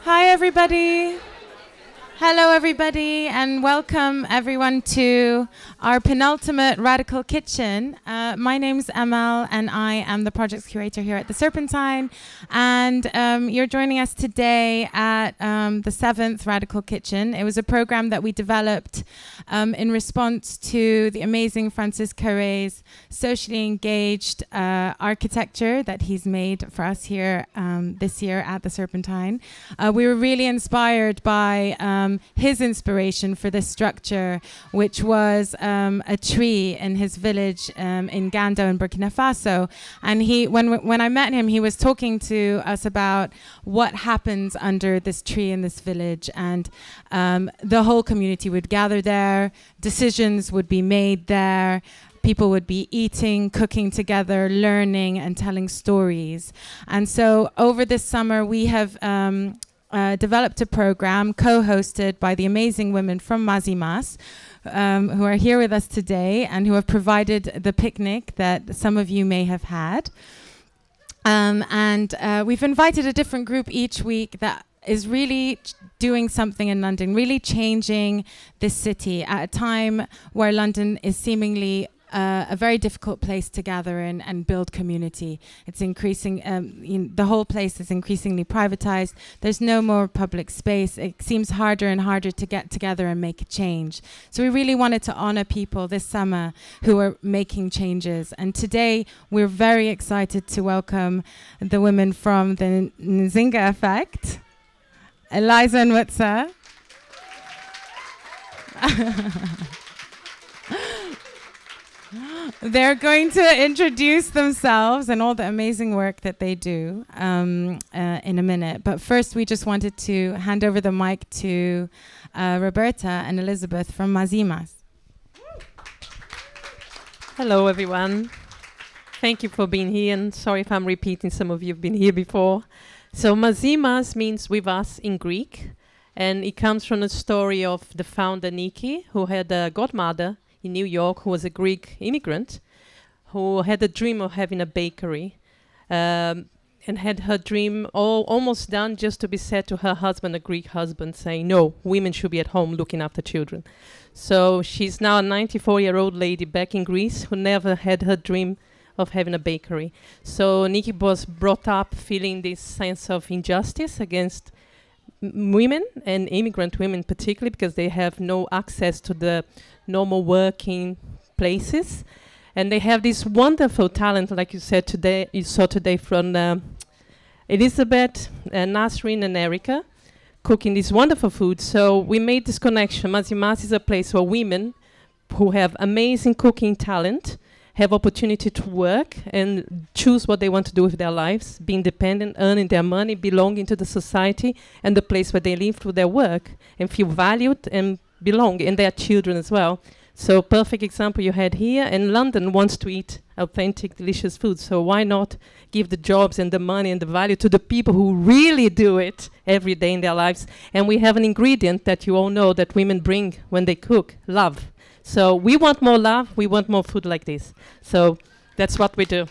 Hi, everybody. Hello, everybody, and welcome everyone to our penultimate Radical Kitchen. My name's Amal, and I am the projects curator here at the Serpentine. And you're joining us today at the 7th Radical Kitchen. It was a program that we developed in response to the amazing Francis Kéré's socially engaged architecture that he's made for us here this year at the Serpentine. We were really inspired by his inspiration for this structure, which was a tree in his village in Gando in Burkina Faso. And when I met him, he was talking to us about what happens under this tree in this village. And the whole community would gather there, decisions would be made there, people would be eating, cooking together, learning, and telling stories. And so over this summer, we have developed a program co-hosted by the amazing women from Mazi Mas, who are here with us today and who have provided the picnic that some of you may have had. We've invited a different group each week that is really doing something in London, really changing this city at a time where London is seemingly a very difficult place to gather in and build community. It's increasing, the whole place is increasingly privatized. There's no more public space. It seems harder and harder to get together and make a change. So we really wanted to honor people this summer who are making changes. And today we're very excited to welcome the women from the Nzinga Effect, Eliza and Mutsa. They're going to introduce themselves and all the amazing work that they do in a minute. But first, we just wanted to hand over the mic to Roberta and Elizabeth from Mazí Mas. Hello, everyone. Thank you for being here, and sorry if I'm repeating, some of you have been here before. So Mazi Mas means with us in Greek, and it comes from a story of the founder Niki, who had a godmother in New York, who was a Greek immigrant, who had a dream of having a bakery, and had her dream almost done, just to be said to her husband, a Greek husband, saying, no, women should be at home looking after children. So she's now a 94-year-old lady back in Greece who never had her dream of having a bakery. So Niki was brought up feeling this sense of injustice against women, and immigrant women particularly, because they have no access to the normal working places. And they have this wonderful talent, like you said today, you saw today from Elizabeth, Nasrin and Erica, cooking this wonderful food. So we made this connection. Mazi Mas is a place where women who have amazing cooking talent have opportunity to work and choose what they want to do with their lives, be independent, earning their money, belonging to the society and the place where they live through their work, and feel valued and belong, and their children as well. So perfect example you had here, and London wants to eat authentic, delicious food. So why not give the jobs and the money and the value to the people who really do it every day in their lives? And we have an ingredient that you all know that women bring when they cook, love. So we want more love, we want more food like this. So that's what we do.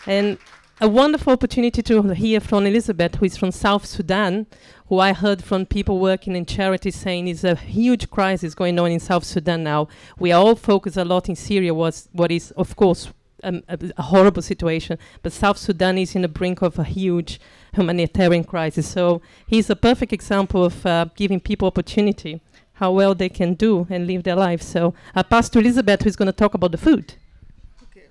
And a wonderful opportunity to hear from Elizabeth, who is from South Sudan, who I heard from people working in charity saying is a huge crisis going on in South Sudan now. We are all focused a lot in Syria, what is, of course, a horrible situation, but South Sudan is in the brink of a huge humanitarian crisis. So he's a perfect example of giving people opportunity, how well they can do and live their lives. So I pass to Elizabeth, who's going to talk about the food. Okay.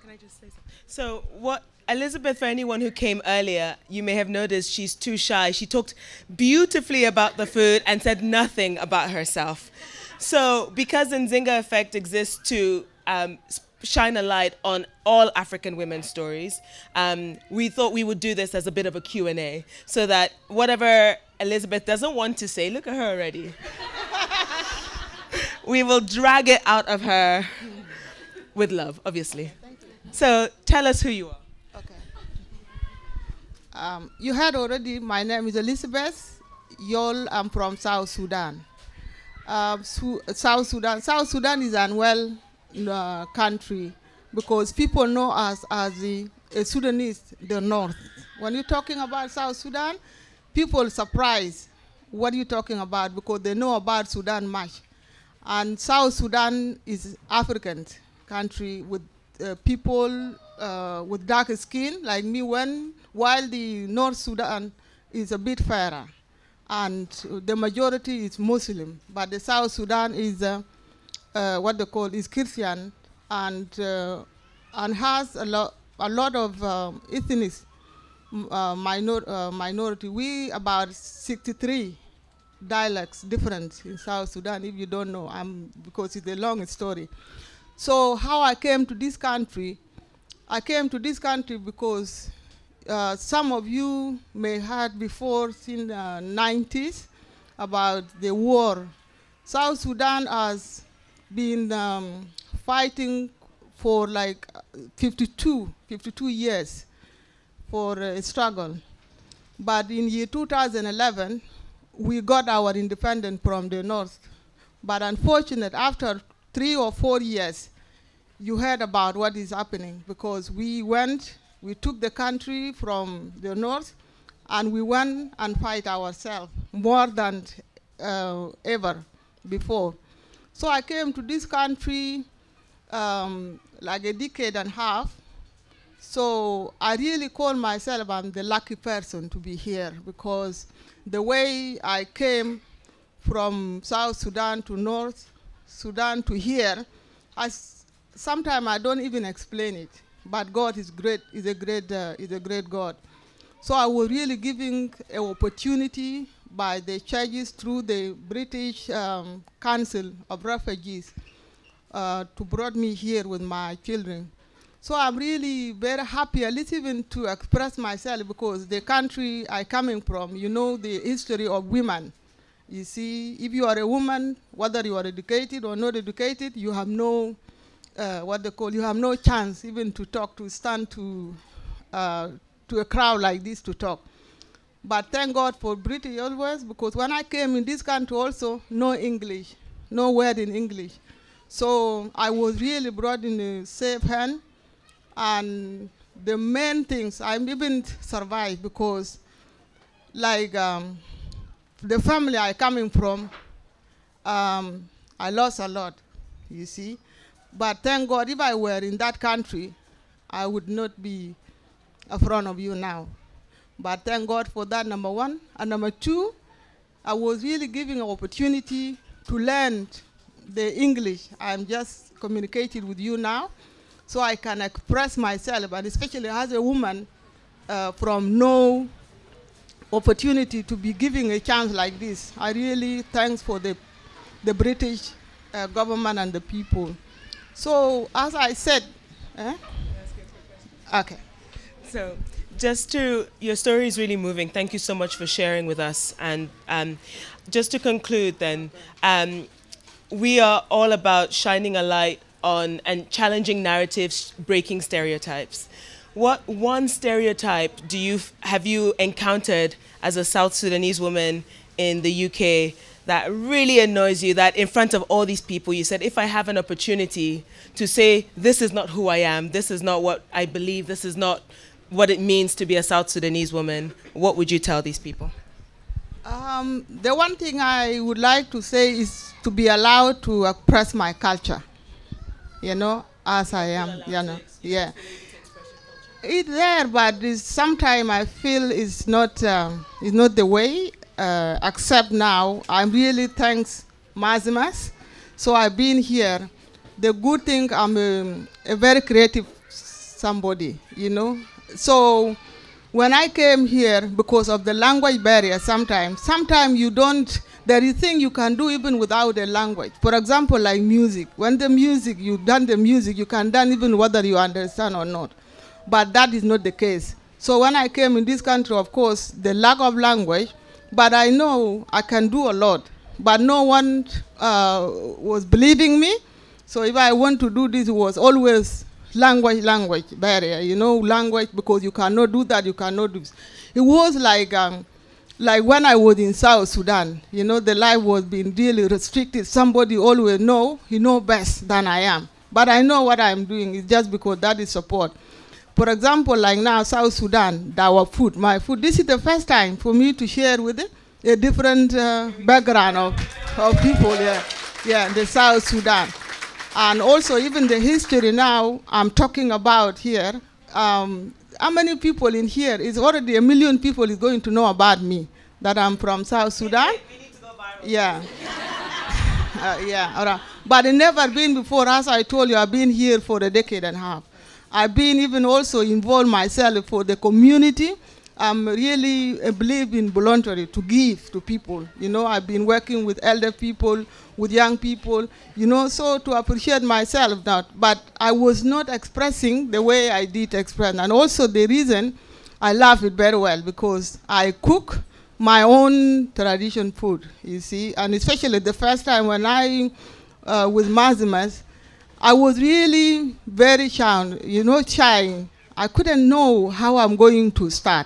Can I just say something? So what Elizabeth, for anyone who came earlier, you may have noticed she's too shy. She talked beautifully about the food and said nothing about herself. So because the Nzinga Effect exists to shine a light on all African women's stories, we thought we would do this as a bit of a Q&A so that whatever Elizabeth doesn't want to say, look at her already, we will drag it out of her with love, obviously. So tell us who you are. Okay. You heard already, my name is Elizabeth. I'm from South Sudan. South Sudan is an well country because people know us as the Sudanese, the North. When you're talking about South Sudan, people surprised what you're talking about because they know about Sudan much. And South Sudan is African country with people with dark skin like me, while the North Sudan is a bit fairer. And the majority is Muslim, but the South Sudan is what they call is Christian, and has a lot of ethnic minority. We about 63 dialects different in South Sudan. If you don't know, because it's a long story. So how I came to this country? I came to this country because some of you may have before in the 90s about the war. South Sudan has been fighting for like 52 years for a struggle. But in year 2011, we got our independence from the North. But unfortunately, after 3 or 4 years, you heard about what is happening because we took the country from the North and we went and fight ourselves more than ever before. So I came to this country like a decade and a half. So I really call myself I'm the lucky person to be here because the way I came from South Sudan to North Sudan to here, sometimes I don't even explain it. But God is great, is a great God. So I was really giving an opportunity by the churches through the British Council of Refugees to brought me here with my children. So I'm really very happy, at least even to express myself because the country I coming from, you know the history of women. You see, if you are a woman, whether you are educated or not educated, you have no you have no chance even to talk, to stand to a crowd like this to talk. But thank God for British always, because when I came in this country also, no English, no word in English. So I was really brought in a safe hand, and the main things, I even survived because like the family I coming from, I lost a lot, you see. But thank God, if I were in that country, I would not be in front of you now. But thank God for that, number one. And number two, I was really giving an opportunity to learn the English. I'm just communicating with you now, so I can express myself, and especially as a woman from no opportunity to be giving a chance like this. I really thanks for the British government and the people. So as I said, okay. So your story is really moving. Thank you so much for sharing with us. And just to conclude then, we are all about shining a light on and challenging narratives, breaking stereotypes. What one stereotype have you encountered as a South Sudanese woman in the UK that really annoys you, that in front of all these people you said, if I have an opportunity to say, this is not who I am, this is not what I believe, this is not what it means to be a South Sudanese woman, what would you tell these people? The one thing I would like to say is to be allowed to express my culture, you know, as I am, you know, yeah. It's there, but sometimes I feel it's not the way. Except now, I'm really thanks Mazi Mas. So I've been here. The good thing, I'm a very creative somebody, you know. So when I came here, because of the language barrier, sometimes you don't there is things you can do even without a language. For example, like music. When the music, you done the music, you can done even whether you understand or not. But that is not the case. So when I came in this country, of course, the lack of language, but I know I can do a lot. But no one was believing me. So if I want to do this, it was always language barrier, you know, language, because you cannot do that, you cannot do this. It was like when I was in South Sudan, you know, the life was being really restricted. Somebody always know, he know best than I am. But I know what I'm doing. It's just because that is support. For example, like now, South Sudan, our food, my food, this is the first time for me to share with it a different background of people in the South Sudan. And also even the history now I'm talking about here, how many people in here, is already 1 million people is going to know about me, that I'm from South Sudan. We need to go viral. Yeah. Yeah, all right. But it never been before. As I told you, I've been here for a decade and a half. I've been even also involved myself for the community. I'm really believe in voluntary, to give to people. You know, I've been working with elder people, with young people, you know, so to appreciate myself that. But I was not expressing the way I did express. And also the reason I love it very well, because I cook my own tradition food, you see. And especially the first time when I, with Mazi Mas, I was really very shy, you know, shy. I couldn't know how I'm going to start,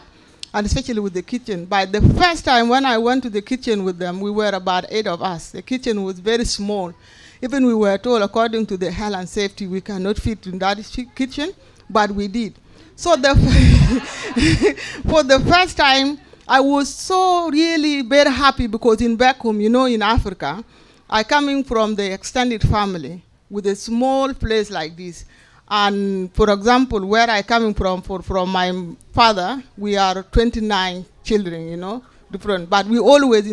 and especially with the kitchen. But the first time when I went to the kitchen with them, we were about 8 of us. The kitchen was very small. Even we were told, according to the health and safety, we cannot fit in that kitchen, but we did. So for the first time, I was so really very happy, because in back home, you know, in Africa, I coming from the extended family with a small place like this. And for example, where I coming from my father, we are 29 children, you know, different, but we always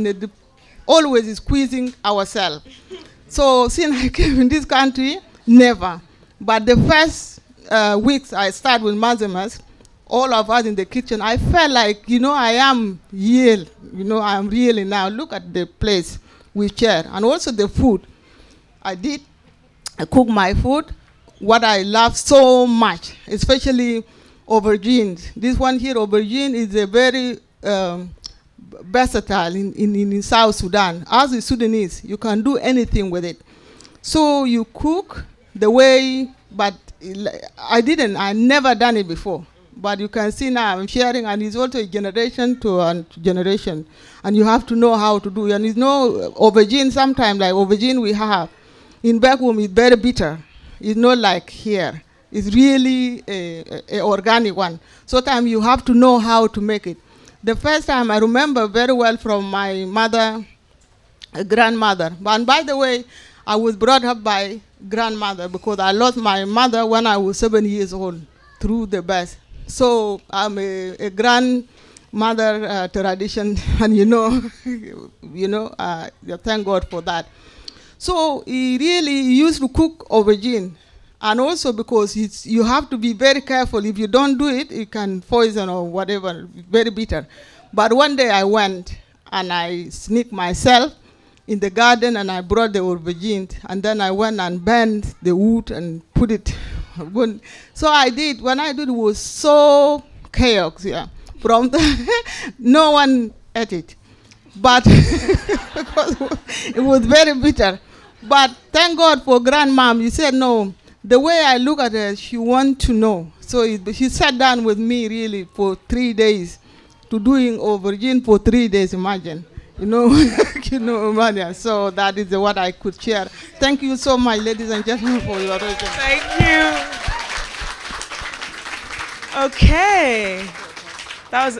always squeezing ourselves. So since I came in this country, never. But the first weeks I started with Mazi Mas, all of us in the kitchen, I felt like, you know, I am real, you know, I am really now. Look at the place we share, and also the food. I cook my food, what I love so much, especially aubergines. This one here, aubergine, is a very versatile in South Sudan. As a Sudanese, you can do anything with it. So you cook the way, but I never done it before. But you can see now I'm sharing, and it's also a generation to generation. And you have to know how to do it. And you know, aubergine, sometimes like aubergine we have, in back home it's very bitter. It's not like here. It's really a organic one. Sometimes you have to know how to make it. The first time I remember very well from my mother, grandmother. And by the way, I was brought up by grandmother, because I lost my mother when I was 7 years old through the birth. So I'm a grandmother tradition, and you know, thank God for that. So he really used to cook aubergine, and also because you have to be very careful. If you don't do it, it can poison or whatever, very bitter. But one day I went and I sneaked myself in the garden, and I brought the aubergine, and then I went and burned the wood and put it. So I did. When I did, it was so chaos. Yeah, from no one ate it, but because it was very bitter. But thank God for grandmom. You said no. The way I look at her, she wants to know. So she sat down with me really for 3 days, to doing aubergine for 3 days. Imagine, you know, Mania. So that is what I could share. Thank you so much, ladies and gentlemen, for your attention. Thank you. Okay, that's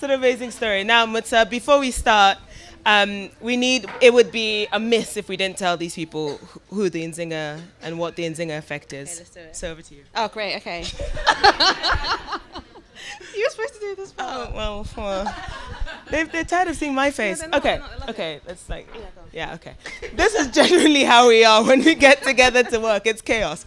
an amazing story. Now, Mutsa, before we start, it would be a miss if we didn't tell these people who the Nzinga and what the Inzanga Effect is. Okay, let's do it. So over to you. Oh, great, okay. You were supposed to do this part. Oh, well, they're tired of seeing my face. No, okay, okay. that's like, okay. This is genuinely how we are when we get together to work. It's chaos.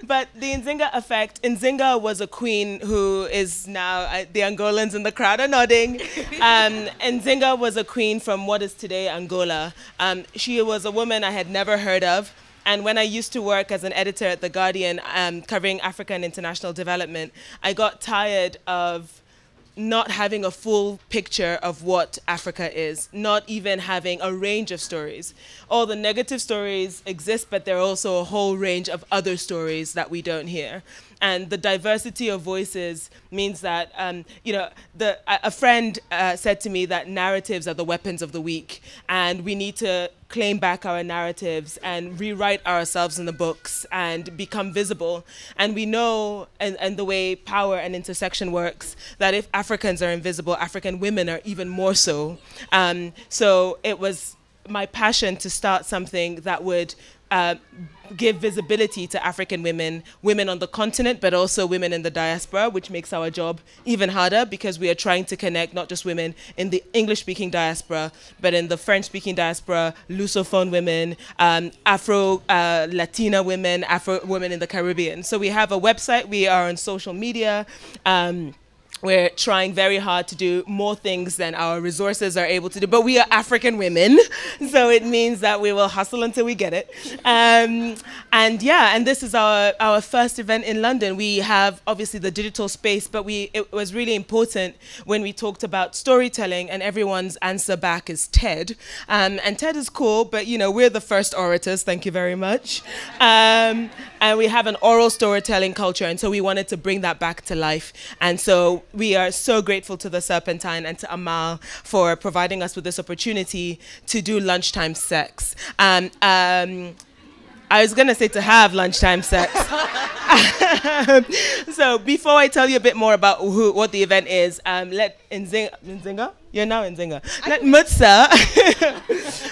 But the Nzinga Effect, Nzinga was a queen who is now, the Angolans in the crowd are nodding. Nzinga was a queen from what is today Angola. She was a woman I had never heard of. And when I used to work as an editor at The Guardian, covering Africa and international development, I got tired of not having a full picture of what Africa is, not even having a range of stories. All the negative stories exist, but there are also a whole range of other stories that we don't hear. And the diversity of voices means that, a friend said to me that narratives are the weapons of the weak, and we need to claim back our narratives and rewrite ourselves in the books and become visible. And we know, and the way power and intersection works, that if Africans are invisible, African women are even more so. So it was my passion to start something that would give visibility to African women, women on the continent, but also women in the diaspora, which makes our job even harder because we are trying to connect not just women in the English-speaking diaspora, but in the French-speaking diaspora, Lusophone women, Afro-Latina women, Afro women in the Caribbean. So we have a website, we are on social media, we're trying very hard to do more things than our resources are able to do, but we are African women, so it means that we will hustle until we get it. And this is our first event in London. We have obviously the digital space, but it was really important when we talked about storytelling, and everyone's answer back is TED. And TED is cool, but we're the first orators, thank you very much. And we have an oral storytelling culture, and so we wanted to bring that back to life. And so we are so grateful to the Serpentine and to Amal for providing us with this opportunity to do lunchtime sex. I was going to say to have lunchtime sex. So before I tell you a bit more about what the event is, let Nzinga, you're now Nzinga. Let Mutsa,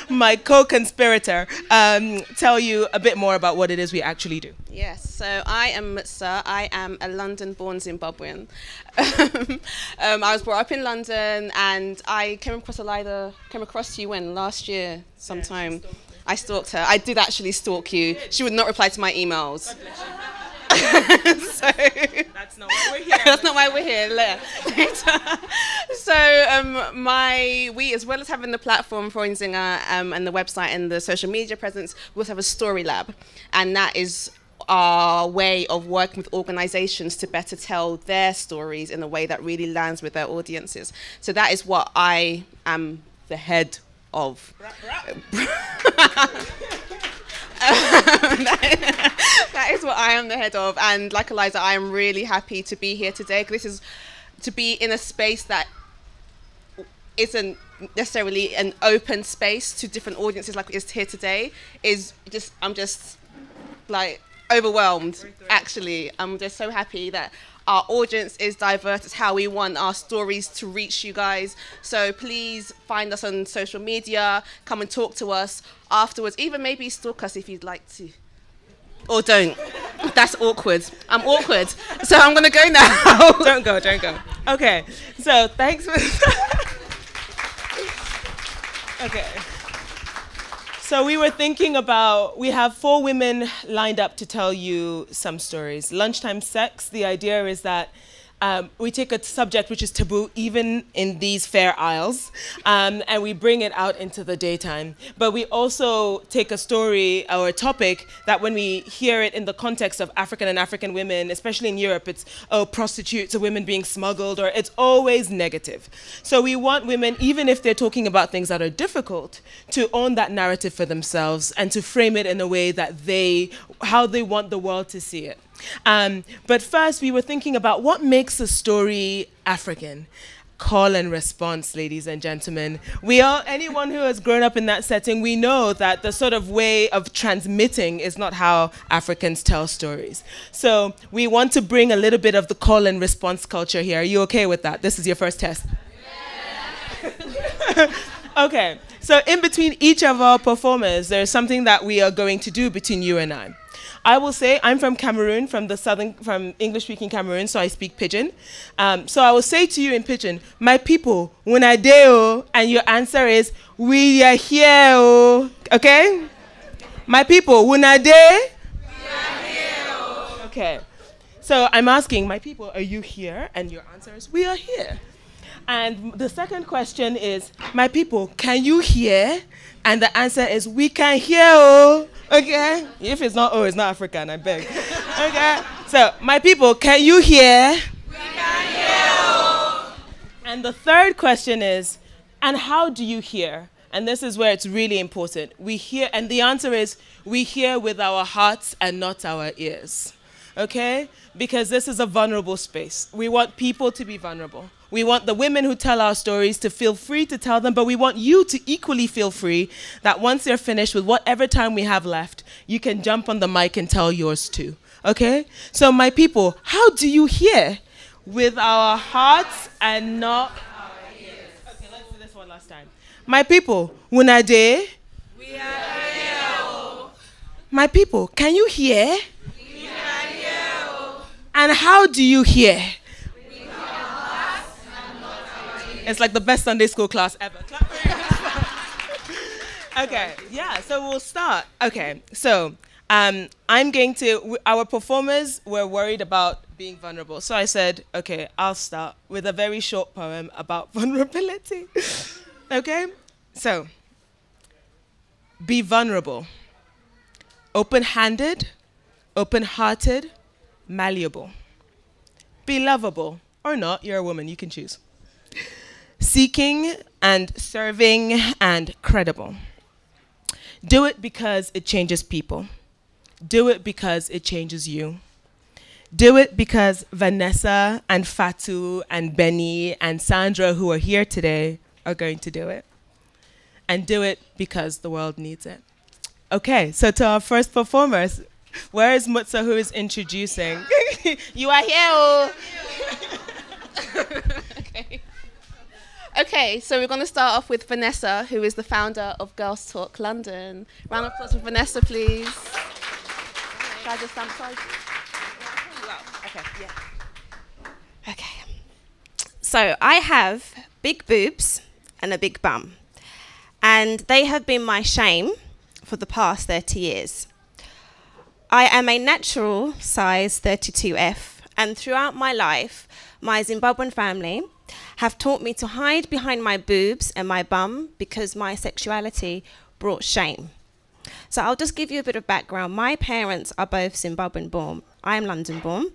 my co-conspirator, tell you a bit more about what it is we actually do. Yes, so I am Mutsa. I am a London-born Zimbabwean. I was brought up in London, and I came across you last year sometime. Yeah, I stalked her. I did actually stalk you. She would not reply to my emails. So that's not why we're here. That's not why we're here. Later. So we, as well as having the platform for Nzinga and the website and the social media presence, we also have a story lab, and that is our way of working with organizations to better tell their stories in a way that really lands with their audiences. So that is what I am the head of. That is what I am the head of, and like Eliza, I am really happy to be here today, because this is to be in a space that isn't necessarily an open space to different audiences like it is here today. I'm just like overwhelmed. Actually, I'm just so happy that our audience is diverse. It's how we want our stories to reach you guys. So please find us on social media, come and talk to us afterwards, even maybe stalk us if you'd like to. Or don't. That's awkward. I'm awkward. So I'm going to go now. Don't go. Okay, so thanks for... Okay. So we were thinking about, we have 4 women lined up to tell you some stories. Lunchtime sex, the idea is that we take a subject which is taboo even in these fair isles, and we bring it out into the daytime. But we also take a story or a topic that when we hear it in the context of African and African women, especially in Europe, it's, oh, prostitutes or women being smuggled, or it's always negative. So we want women, even if they're talking about things that are difficult, to own that narrative for themselves and to frame it in a way that how they want the world to see it. But first, we were thinking about what makes a story African. Call and response, ladies and gentlemen. Anyone who has grown up in that setting, we know that the sort of way of transmitting is not how Africans tell stories. So we want to bring a little bit of the call and response culture here. Are you okay with that? This is your first test. Yeah. Okay, so in between each of our performers, there's something that we are going to do between you and I. I will say I'm from Cameroon, from English-speaking Cameroon, so I speak Pidgin. So I will say to you in Pidgin, my people, una deo, and your answer is, we are here, oh. Okay? My people, una de? We are here, oh. Okay. So I'm asking my people, are you here? And your answer is, we are here. And the second question is, my people, can you hear? And the answer is, we can hear, oh. Okay? If it's not, oh, it's not African, I beg. Okay? So, my people, can you hear? We can hear, oh. And the third question is, and how do you hear? And this is where it's really important. We hear, and the answer is, we hear with our hearts and not our ears. Okay? Because this is a vulnerable space. We want people to be vulnerable. We want the women who tell our stories to feel free to tell them, but we want you to equally feel free that once you're finished with whatever time we have left, you can jump on the mic and tell yours too. Okay? So my people, how do you hear? With our hearts and not our ears. Okay, let's do this one last time. My people, una de? We are here. My people, can you hear? We can hear. And how do you hear? It's like the best Sunday school class ever. Okay, yeah, so we'll start. Okay, so I'm going to, our performers were worried about being vulnerable. So I said, okay, I'll start with a very short poem about vulnerability. Okay, so be vulnerable, open-handed, open-hearted, malleable. Be lovable, or not, you're a woman, you can choose. Seeking and serving and credible. Do it because it changes people. Do it because it changes you. Do it because Vanessa and Fatu and Benny and Sandra, who are here today, are going to do it. And do it because the world needs it. Okay, so to our first performers, where is Mutsa, who is introducing? You are here. Okay. Okay, so we're going to start off with Vanessa, who is the founder of Girls Talk London. Round of applause for Vanessa, please. Should I just stand beside you? Okay, yeah. Okay. So I have big boobs and a big bum. And they have been my shame for the past 30 years. I am a natural size 32F. And throughout my life, my Zimbabwean family have taught me to hide behind my boobs and my bum because my sexuality brought shame. So I'll just give you a bit of background. My parents are both Zimbabwean born. I am London born.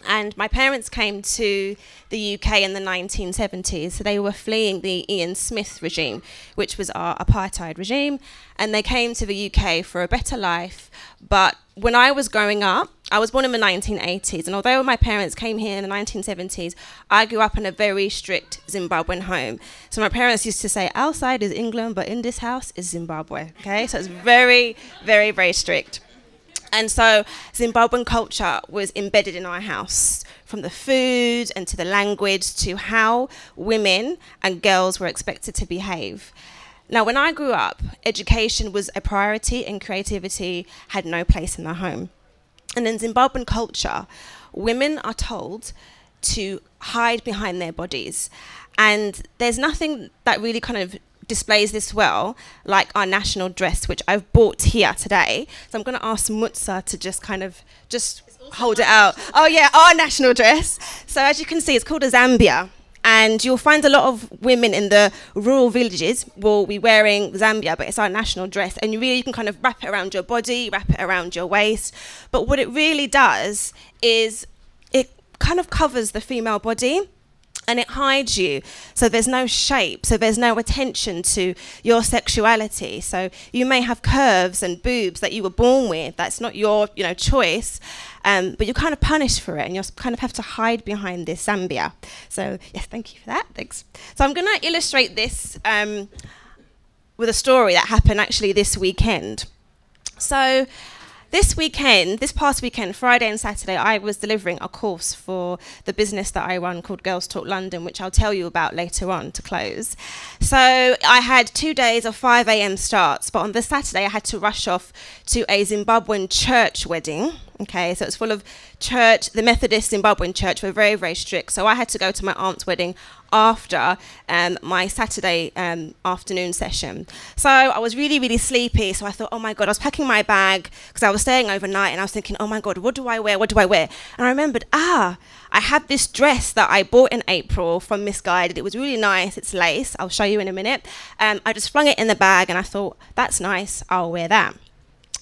And my parents came to the UK in the 1970s. So they were fleeing the Ian Smith regime, which was our apartheid regime. And they came to the UK for a better life. But when I was growing up, I was born in the 1980s. And although my parents came here in the 1970s, I grew up in a very strict Zimbabwean home. So my parents used to say, outside is England, but in this house is Zimbabwe. Okay, so it's very, very, very strict. And so Zimbabwean culture was embedded in our house, from the food and to the language to how women and girls were expected to behave. Now, when I grew up, education was a priority and creativity had no place in the home. And in Zimbabwean culture, women are told to hide behind their bodies. And there's nothing that really kind of displays this well, like our national dress, which I've bought here today. So I'm going to ask Mutsa to just kind of hold it out. Oh yeah, our national dress. So as you can see, it's called a Zambia. And you'll find a lot of women in the rural villages will be wearing Zambia, but it's our national dress. And you can kind of wrap it around your body, wrap it around your waist. But what it really does is it kind of covers the female body. And it hides you, so there's no shape, so there's no attention to your sexuality. So you may have curves and boobs that you were born with. That's not your, choice, but you're kind of punished for it, and you kind of have to hide behind this Zambia. So yes, thank you for that. Thanks. So I'm going to illustrate this with a story that happened actually this weekend. So this past weekend, Friday and Saturday, I was delivering a course for the business that I run called Girls Talk London, which I'll tell you about later on to close. So I had 2 days of 5 a.m. starts, but on the Saturday I had to rush off to a Zimbabwean church wedding, Okay, so it's full of church. The Methodist Zimbabwean church were very, very strict. So I had to go to my aunt's wedding after my Saturday afternoon session. So I was really, really sleepy. So I thought, oh my God, I was packing my bag because I was staying overnight, and I was thinking, oh my God, what do I wear? What do I wear? And I remembered, I had this dress that I bought in April from Misguided. It was really nice. It's lace. I'll show you in a minute. I just flung it in the bag, and I thought, that's nice. I'll wear that.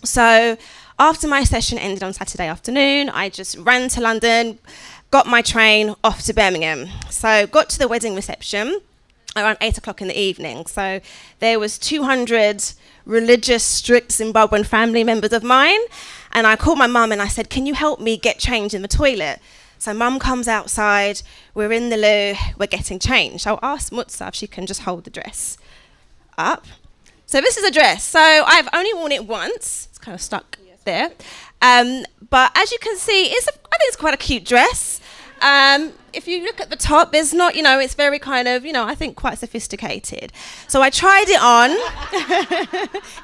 So after my session ended on Saturday afternoon, I just ran to London, got my train off to Birmingham. So got to the wedding reception around 8 o'clock in the evening. So there was 200 religious, strict Zimbabwean family members of mine. And I called my mum and I said, can you help me get changed in the toilet? So mum comes outside, we're in the loo, we're getting changed. I'll ask Mutsa if she can just hold the dress up. So this is a dress. So I've only worn it once. It's kind of stuck there. But as you can see, I think it's quite a cute dress. If you look at the top, there's not, it's very kind of, I think quite sophisticated. So I tried it on,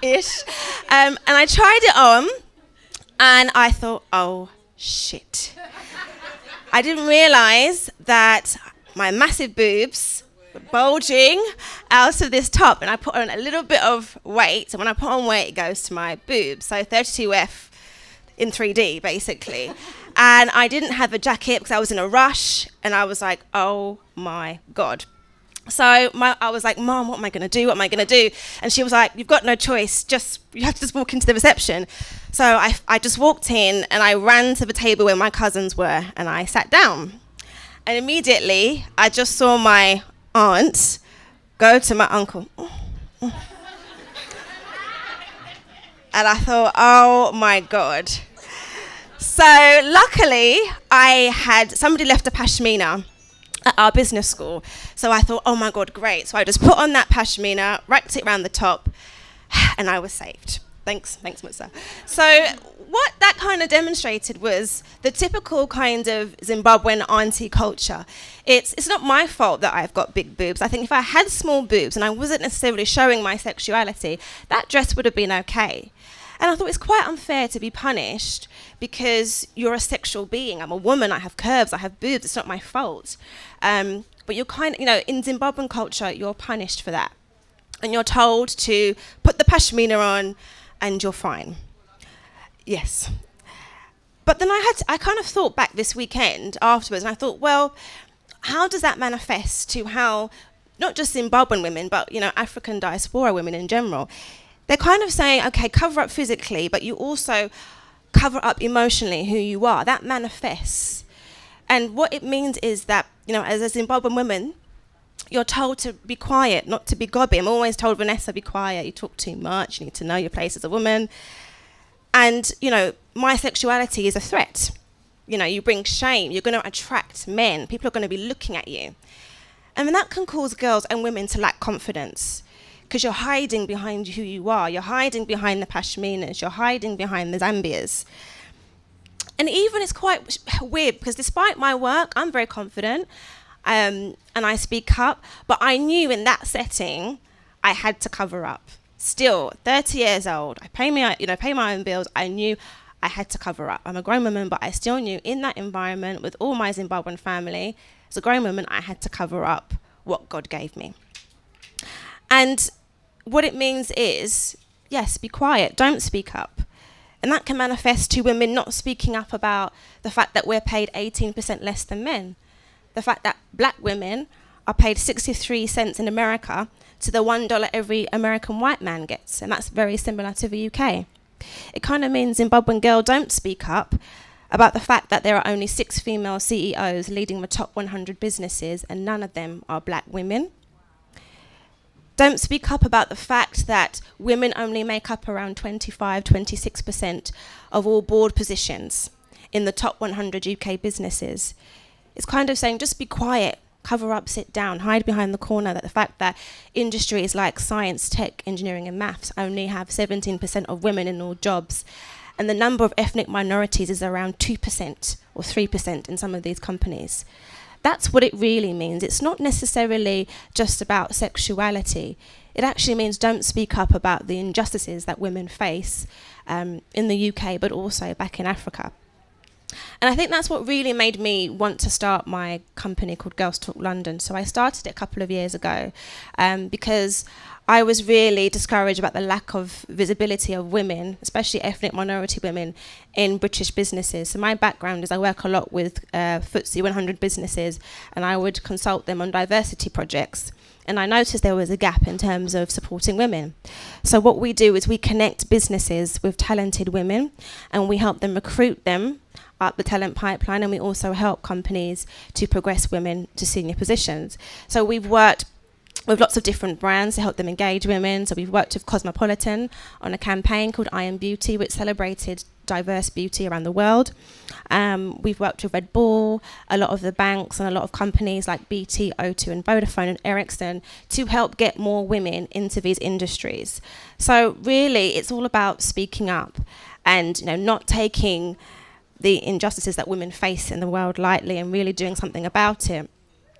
ish. And I tried it on, and I thought, oh, shit. I didn't realise that my massive boobs bulging out of this top, and I put on a little bit of weight, and when I put on weight, it goes to my boobs. So 32F in 3D, basically. And I didn't have a jacket because I was in a rush, and I was like, oh my God. So I was like, Mom, what am I going to do? What am I going to do? And she was like, you've got no choice. You have to just walk into the reception. So I just walked in, and I ran to the table where my cousins were, and I sat down. And immediately, I just saw my aunt go to my uncle. And I thought, oh my God. So luckily, somebody left a pashmina at our business school. So I thought, oh my God, great. So I just put on that pashmina, wrapped it around the top, and I was saved. Thanks, Mutsa. So what that kind of demonstrated was the typical kind of Zimbabwean auntie culture. It's not my fault that I've got big boobs. I think if I had small boobs and I wasn't necessarily showing my sexuality, that dress would have been okay. And I thought it's quite unfair to be punished because you're a sexual being. I'm a woman, I have curves, I have boobs, it's not my fault. But you're kind of, in Zimbabwean culture, you're punished for that. And you're told to put the pashmina on and you're fine. Yes. But then I kind of thought back this weekend afterwards, and I thought, well, how does that manifest to how, not just Zimbabwean women, but, African diaspora women in general, they're kind of saying, okay, cover up physically, but you also cover up emotionally who you are. That manifests. And what it means is that, as a Zimbabwean woman, you're told to be quiet, not to be gobby. I'm always told, Vanessa, be quiet. You talk too much. You need to know your place as a woman. And, my sexuality is a threat. You bring shame. You're going to attract men. People are going to be looking at you. And that can cause girls and women to lack confidence because you're hiding behind who you are. You're hiding behind the pashminas. You're hiding behind the zambias. And even it's quite weird because despite my work, I'm very confident. And I speak up, but I knew in that setting, I had to cover up. Still, 30 years old, I pay my own bills. I knew I had to cover up. I'm a grown woman, but I still knew in that environment with all my Zimbabwean family, as a grown woman, I had to cover up what God gave me. And what it means is, yes, be quiet, don't speak up. And that can manifest to women not speaking up about the fact that we're paid 18% less than men. The fact that black women are paid 63 cents in America to the $1 every American white man gets. And that's very similar to the UK. It kind of means Zimbabwean girls don't speak up about the fact that there are only 6 female CEOs leading the top 100 businesses and none of them are black women. Don't speak up about the fact that women only make up around 26% of all board positions in the top 100 UK businesses. It's kind of saying, just be quiet, cover up, sit down, hide behind the corner, that the fact that industries like science, tech, engineering and maths only have 17% of women in all jobs. And the number of ethnic minorities is around 2% or 3% in some of these companies. That's what it really means. It's not necessarily just about sexuality. It actually means don't speak up about the injustices that women face in the UK, but also back in Africa. And I think that's what really made me want to start my company called Girls Talk London. So I started it a couple of years ago because I was really discouraged about the lack of visibility of women, especially ethnic minority women, in British businesses. So my background is I work a lot with FTSE 100 businesses, and I would consult them on diversity projects. And I noticed there was a gap in terms of supporting women. So what we do is we connect businesses with talented women, and we help them recruit them up the talent pipeline, and we also help companies to progress women to senior positions. So we've worked with lots of different brands to help them engage women. So we've worked with Cosmopolitan on a campaign called I Am Beauty, which celebrated diverse beauty around the world. We've worked with Red Bull, a lot of the banks and a lot of companies like BT, O2 and Vodafone and Ericsson to help get more women into these industries. So really it's all about speaking up and not taking the injustices that women face in the world lightly and really doing something about it.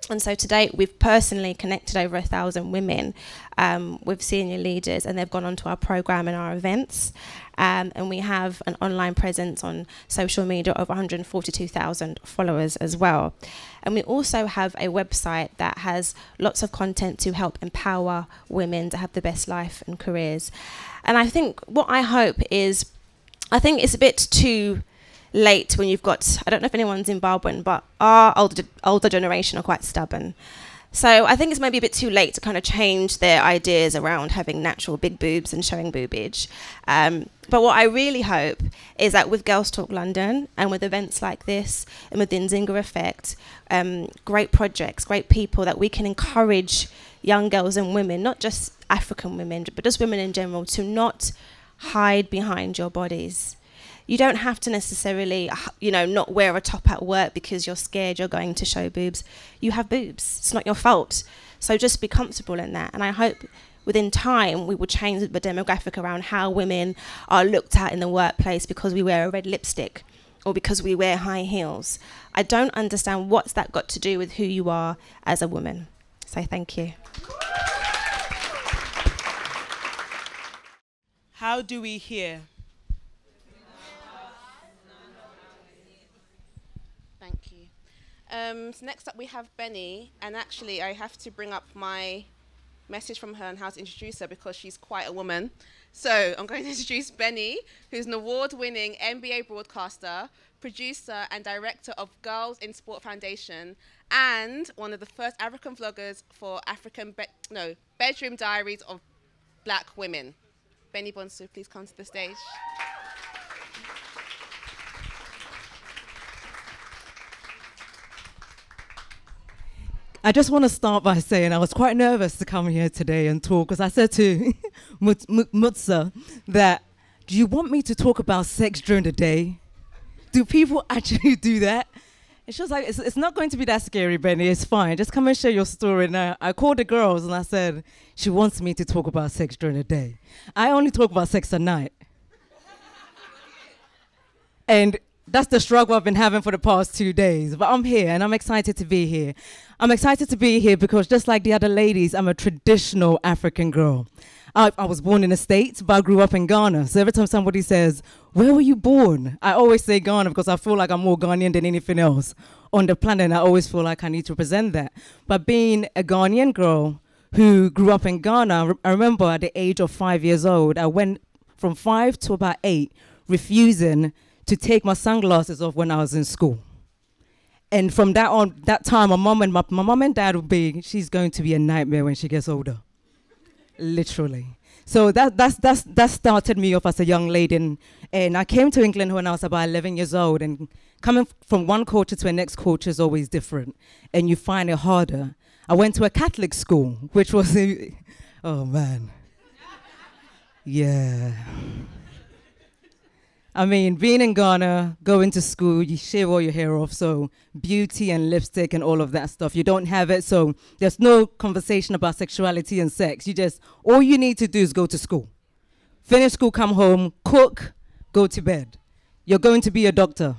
And so to date, we've personally connected over 1,000 women with senior leaders, and they've gone onto our program and our events. And we have an online presence on social media of 142,000 followers as well. And we also have a website that has lots of content to help empower women to have the best life and careers. And I think what I hope is, I think it's a bit too late when you've got, I don't know if anyone's Zimbabwean, but our older generation are quite stubborn. So I think it's maybe a bit too late to kind of change their ideas around having natural big boobs and showing boobage. But what I really hope is that with Girls Talk London and with events like this and with the Nzinga Effect, great projects, great people, that we can encourage young girls and women, not just African women, but just women in general, to not hide behind your bodies. You don't have to necessarily, not wear a top at work because you're scared you're going to show boobs. You have boobs. It's not your fault. So just be comfortable in that. And I hope within time we will change the demographic around how women are looked at in the workplace because we wear a red lipstick or because we wear high heels. I don't understand what's that got to do with who you are as a woman. So thank you. How do we hear? Thank you. So next up we have Benny, and actually I have to bring up my message from her on how to introduce her because she's quite a woman. So I'm going to introduce Benny, who's an award-winning NBA broadcaster, producer and director of Girls in Sport Foundation, and one of the first African vloggers for Bedroom Diaries of Black Women. Benny Bonsu, please come to the stage. I just want to start by saying I was quite nervous to come here today and talk because I said to Mutsa that, do you want me to talk about sex during the day? Do people actually do that? And she was like, it's not going to be that scary, Benny. It's fine. Just come and share your story. Now, I called the girls and I said, she wants me to talk about sex during the day. I only talk about sex at night. And that's the struggle I've been having for the past 2 days. But I'm here and I'm excited to be here. I'm excited to be here because just like the other ladies, I'm a traditional African girl. I was born in the States, but I grew up in Ghana. So every time somebody says, where were you born? I always say Ghana because I feel like I'm more Ghanaian than anything else on the planet. And I always feel like I need to represent that. But being a Ghanaian girl who grew up in Ghana, I remember at the age of 5 years old, I went from 5 to about 8, refusing to take my sunglasses off when I was in school. And from that time, my mom and dad would be, she's going to be a nightmare when she gets older. Literally. So that started me off as a young lady. And I came to England when I was about 11 years old. And coming from one culture to the next culture is always different. And you find it harder. I went to a Catholic school, which was, oh man. Yeah. I mean, being in Ghana, going to school, you shave all your hair off, so beauty and lipstick and all of that stuff, you don't have it, so there's no conversation about sexuality and sex. All you need to do is go to school. Finish school, come home, cook, go to bed. You're going to be a doctor.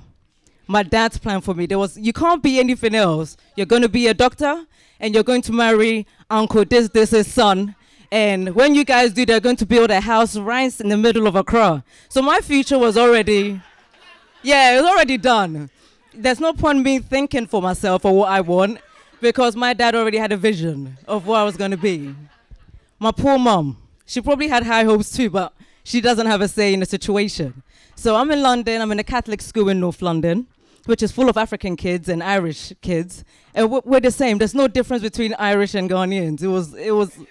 My dad's plan for me, you can't be anything else. You're going to be a doctor, and you're going to marry uncle this his son. And when you guys do, they're going to build a house right in the middle of Accra. So my future was already Yeah, it was already done. There's no point me thinking for myself or what I want because my dad already had a vision of what I was going to be. My poor mom, she probably had high hopes too, but she doesn't have a say in the situation. So I'm in London, I'm in a Catholic school in North London, which is full of African kids and Irish kids. And we're the same. There's no difference between Irish and Ghanaians.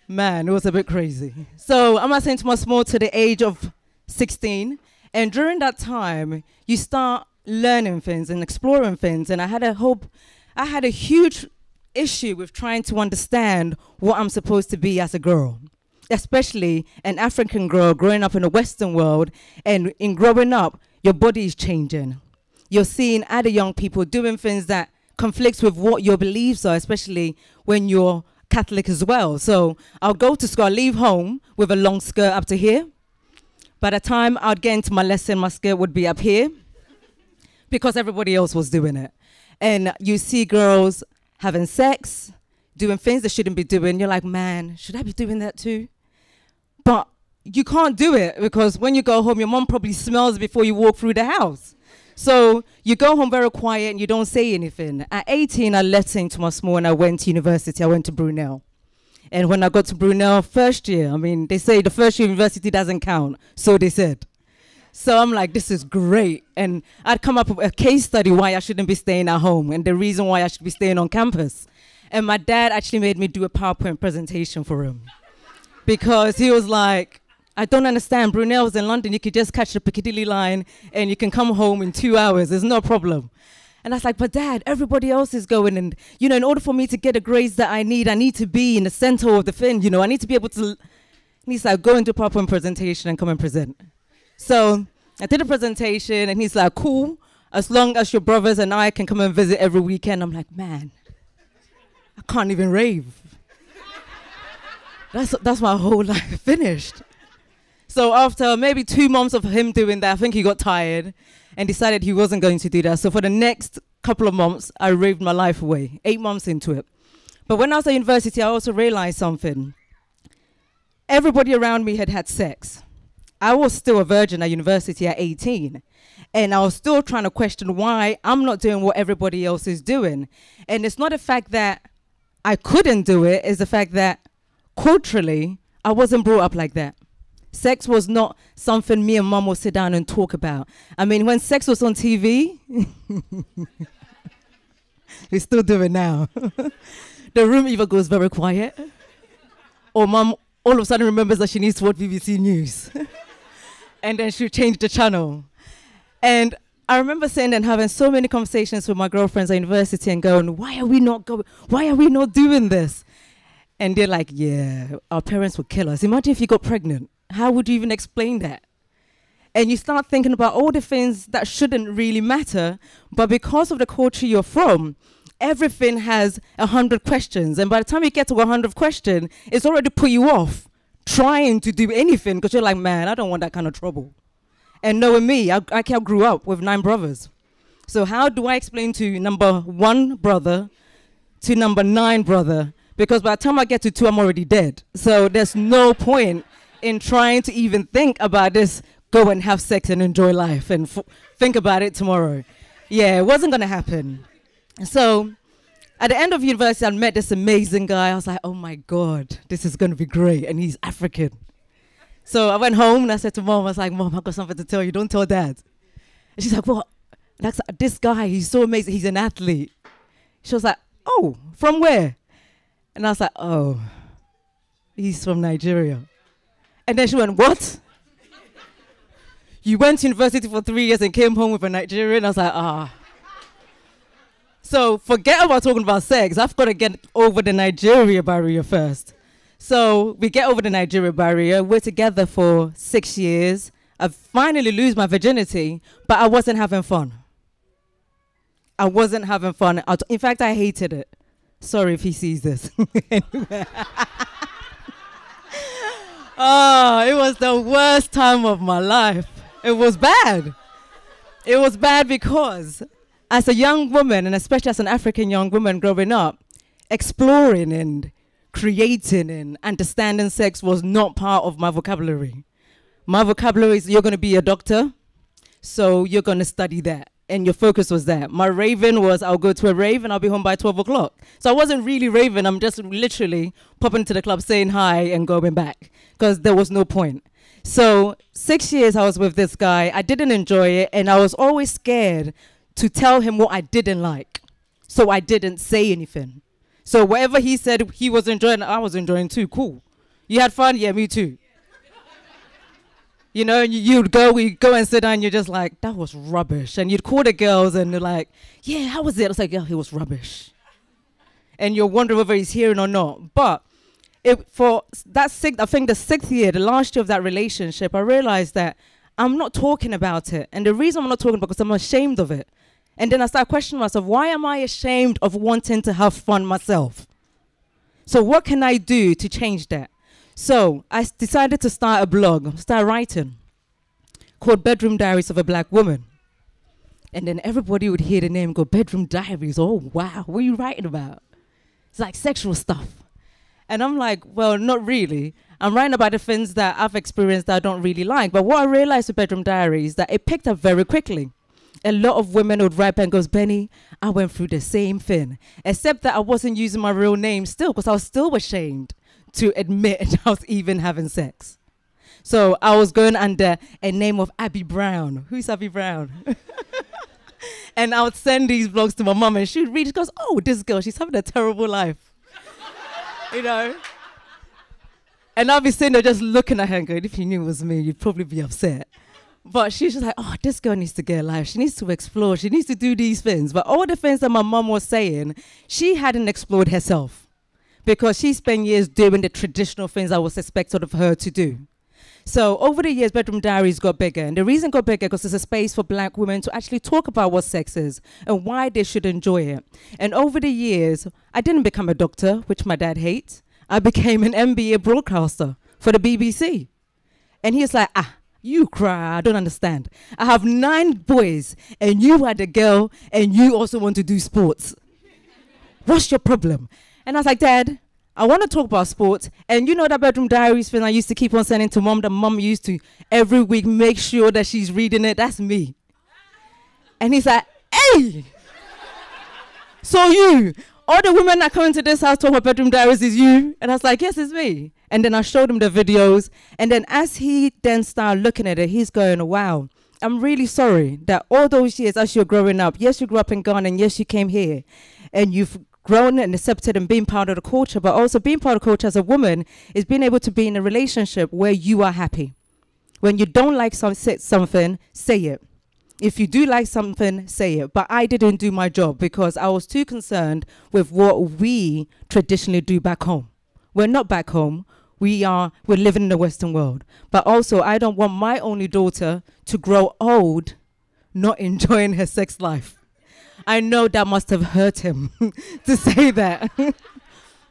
Man, it was a bit crazy. So I'm at St. Thomas More to the age of 16. And during that time, you start learning things and exploring things. And I had a huge issue with trying to understand what I'm supposed to be as a girl, especially an African girl growing up in the Western world. And in growing up, your body is changing. You're seeing other young people doing things that conflicts with what your beliefs are, especially when you're Catholic as well. So I'll go to school, I'll leave home with a long skirt up to here. By the time I'd get into my lesson, my skirt would be up here because everybody else was doing it. And you see girls having sex, doing things they shouldn't be doing. You're like, man, should I be doing that too? But you can't do it because when you go home, your mom probably smells before you walk through the house. So you go home very quiet and you don't say anything. At 18, I left St. Thomas More and I went to university. I went to Brunel. And when I got to Brunel first year, I mean, they say the first year university doesn't count. So they said. So I'm like, this is great. And I'd come up with a case study why I shouldn't be staying at home and the reason why I should be staying on campus. And my dad actually made me do a PowerPoint presentation for him. Because he was like, I don't understand. Brunel's in London. You could just catch the Piccadilly line and you can come home in 2 hours. There's no problem. And I was like, but Dad, everybody else is going. And, you know, in order for me to get the grades that I need to be in the center of the thing. You know, I need to be able to. And he's like, go and do a PowerPoint presentation and come and present. So I did a presentation and he's like, cool. As long as your brothers and I can come and visit every weekend. I'm like, man, I can't even rave. That's my whole life finished. So after maybe 2 months of him doing that, I think he got tired and decided he wasn't going to do that. So for the next couple of months, I raved my life away, 8 months into it. But when I was at university, I also realized something. Everybody around me had had sex. I was still a virgin at university at 18. And I was still trying to question why I'm not doing what everybody else is doing. And it's not the fact that I couldn't do it, it's the fact that culturally, I wasn't brought up like that. Sex was not something me and mom would sit down and talk about. I mean, when sex was on TV, we still do it now. The room either goes very quiet, or mom all of a sudden remembers that she needs to watch BBC News. And then she'll change the channel. And I remember sitting and having so many conversations with my girlfriends at university and going, why are we not doing this? And they're like, yeah, our parents would kill us. Imagine if you got pregnant. How would you even explain that? And you start thinking about all the things that shouldn't really matter, but because of the culture you're from, everything has 100 questions. And by the time you get to 100 questions, it's already put you off trying to do anything because you're like, man, I don't want that kind of trouble. And knowing me, I grew up with 9 brothers. So how do I explain to number 1 brother to number 9 brother? Because by the time I get to 2, I'm already dead. So there's no point in trying to even think about this, go and have sex and enjoy life and think about it tomorrow. Yeah, it wasn't going to happen. So at the end of university, I met this amazing guy. I was like, oh my God, this is going to be great. And he's African. So I went home and I said to mom, I was like, Mom, I've got something to tell you. Don't tell Dad. And she's like, what? That's this guy, he's so amazing. He's an athlete. She was like, oh, from where? And I was like, oh, he's from Nigeria. And then she went, what? You went to university for 3 years and came home with a Nigerian? I was like, ah. So forget about talking about sex. I've got to get over the Nigeria barrier first. So we get over the Nigeria barrier. We're together for 6 years. I finally lose my virginity, but I wasn't having fun. I wasn't having fun. In fact, I hated it. Sorry if he sees this. Anyway. Oh, it was the worst time of my life. It was bad. It was bad because as a young woman, and especially as an African young woman growing up, exploring and creating and understanding sex was not part of my vocabulary. My vocabulary is you're going to be a doctor, So you're going to study that. And your focus was that. My raven was, I'll go to a rave and I'll be home by 12 o'clock. So I wasn't really raving. I'm just literally popping to the club, saying hi and going back, because there was no point. So 6 years I was with this guy. I didn't enjoy it. And I was always scared to tell him what I didn't like. So I didn't say anything. So whatever he said he was enjoying, I was enjoying too. Cool. You had fun? Yeah, me too. You know, we'd go and sit down, and you're just like, that was rubbish. And you'd call the girls, and they're like, yeah, how was it? I was like, yeah, it was rubbish. And you're wondering whether he's hearing or not. But for that I think the 6th year, the last year of that relationship, I realized that I'm not talking about it. And the reason I'm not talking about it is because I'm ashamed of it. And then I started questioning myself, why am I ashamed of wanting to have fun myself? So what can I do to change that? So I decided to start a blog, start writing, called Bedroom Diaries of a Black Woman. And then everybody would hear the name, go, Bedroom Diaries, oh wow, what are you writing about? It's like sexual stuff. And I'm like, well, not really. I'm writing about the things that I've experienced that I don't really like. But what I realized with Bedroom Diaries is that it picked up very quickly. A lot of women would write and goes, Benny, I went through the same thing, except that I wasn't using my real name still, because I was still ashamed to admit I was even having sex. So I was going under a name of Abby Brown. Who's Abby Brown? And I would send these blogs to my mum, and she would read. She goes, oh, this girl, she's having a terrible life. You know? And I'll be sitting there just looking at her and going, if you knew it was me, you'd probably be upset. But she's just like, oh, this girl needs to get a life. She needs to explore. She needs to do these things. But all the things that my mum was saying, she hadn't explored herself, because she spent years doing the traditional things I was expected of her to do. So over the years, Bedroom Diaries got bigger. And the reason it got bigger because it's a space for Black women to actually talk about what sex is and why they should enjoy it. And over the years, I didn't become a doctor, which my dad hates. I became an MBA broadcaster for the BBC. And he's like, you cry, I don't understand. I have 9 boys and you are the girl and you also want to do sports. What's your problem? And I was like, Dad, I want to talk about sports. And you know that Bedroom Diaries thing I used to keep on sending to Mom, that Mom used to every week make sure that she's reading it? That's me. And he's like, hey! So you, all the women that come into this house talk about Bedroom Diaries is you? And I was like, yes, it's me. And then I showed him the videos. And then as he then started looking at it, he's going, wow, I'm really sorry that all those years as you're growing up, yes, you grew up in Ghana, and yes, you came here, and you've grown and accepted and being part of the culture, but also being part of the culture as a woman is being able to be in a relationship where you are happy. When you don't like something, say it. If you do like something, say it. But I didn't do my job because I was too concerned with what we traditionally do back home. We're not back home. We're living in the Western world. But also, I don't want my only daughter to grow old not enjoying her sex life. I know that must have hurt him to say that.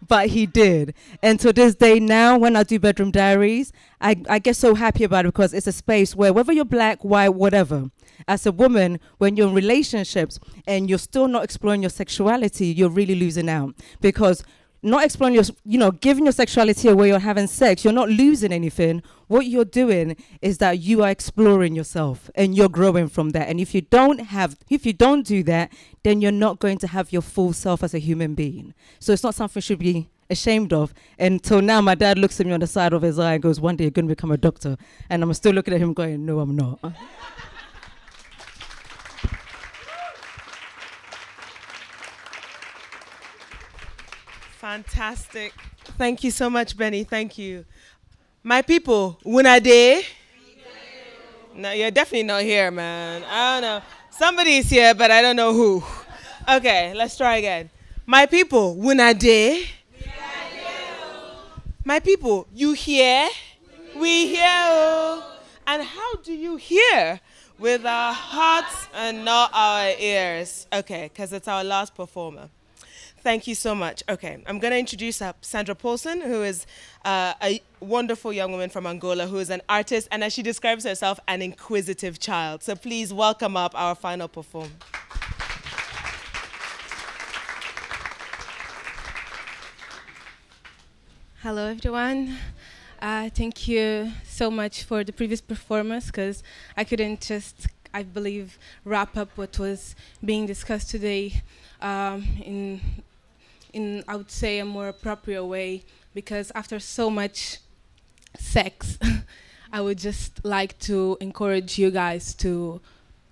But he did. And to this day now, when I do Bedroom Diaries, I get so happy about it because it's a space where whether you're Black, white, whatever, as a woman, when you're in relationships and you're still not exploring your sexuality, you're really losing out. Because not exploring your, giving your sexuality away or having sex, you're not losing anything. What you're doing is that you are exploring yourself and you're growing from that. And if you don't do that, then you're not going to have your full self as a human being. So it's not something you should be ashamed of. Until now, my dad looks at me on the side of his eye and goes, one day you're going to become a doctor. And I'm still looking at him going, no, I'm not. Fantastic. Thank you so much, Benny. Thank you. My people, Wuna Day. No, you're definitely not here, man. I don't know. Somebody's here, but I don't know who. Okay, let's try again. My people, Wuna Day. My people, you hear? We hear. And how do you hear? With our hearts and not our ears. Okay, because it's our last performer. Thank you so much. Okay, I'm going to introduce Sandra Paulson, who is a wonderful young woman from Angola who is an artist, and as she describes herself, an inquisitive child. So please welcome up our final performer. Hello, everyone. Thank you so much for the previous performance, because I I believe, wrap up what was being discussed today in I would say, a more appropriate way, because after so much sex, I would just like to encourage you guys to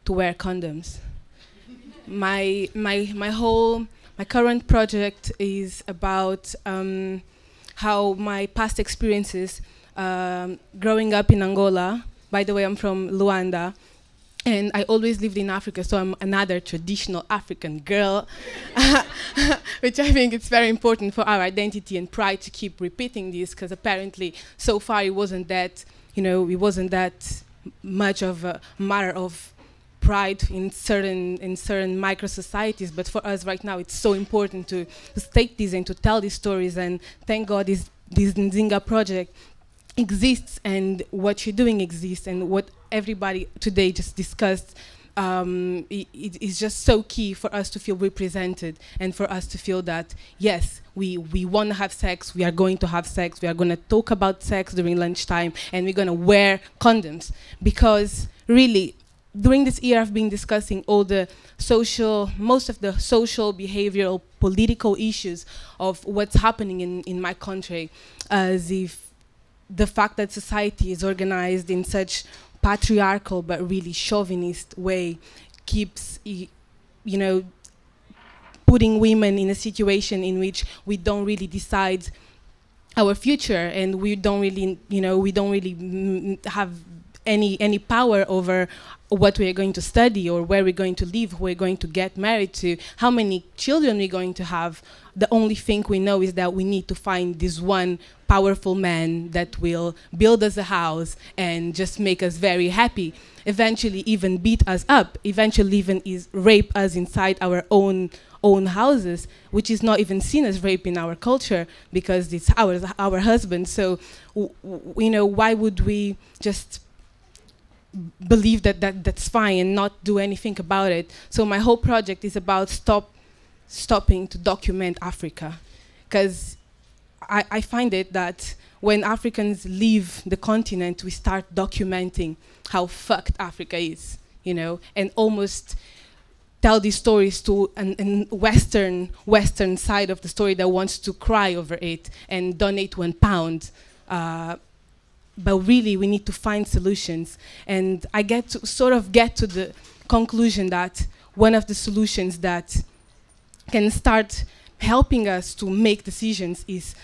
wear condoms. My current project is about how my past experiences growing up in Angola. By the way, I'm from Luanda, and I always lived in Africa, so I'm another traditional African girl, which I think it's very important for our identity and pride to keep repeating this, because apparently so far it wasn't that, it wasn't that much of a matter of pride in certain micro societies, but for us right now it's so important to state this and to tell these stories. And thank God this Nzinga project exists, and what you're doing exists, and what everybody today just discussed it is just so key for us to feel represented, and for us to feel that yes, we want to have sex, we are going to have sex, we are going to talk about sex during lunchtime, and we're going to wear condoms. Because really, during this year I've been discussing most of the social, behavioral, political issues of what's happening in my country, as if the fact that society is organized in such patriarchal but really chauvinist way keeps, putting women in a situation in which we don't really decide our future, and we don't really, have any power over what we're going to study, or where we're going to live, who we're going to get married to, how many children we're going to have. The only thing we know is that we need to find this one powerful man that will build us a house and just make us very happy, eventually even beat us up, eventually even rape us inside our own houses, which is not even seen as rape in our culture, because it's our husband. So why would we just believe that's fine and not do anything about it? So my whole project is about stopping to document Africa, because I find it that when Africans leave the continent, we start documenting how fucked Africa is, and almost tell these stories to an Western side of the story that wants to cry over it and donate £1. But really, we need to find solutions. And I get to the conclusion that one of the solutions that can start helping us to make decisions is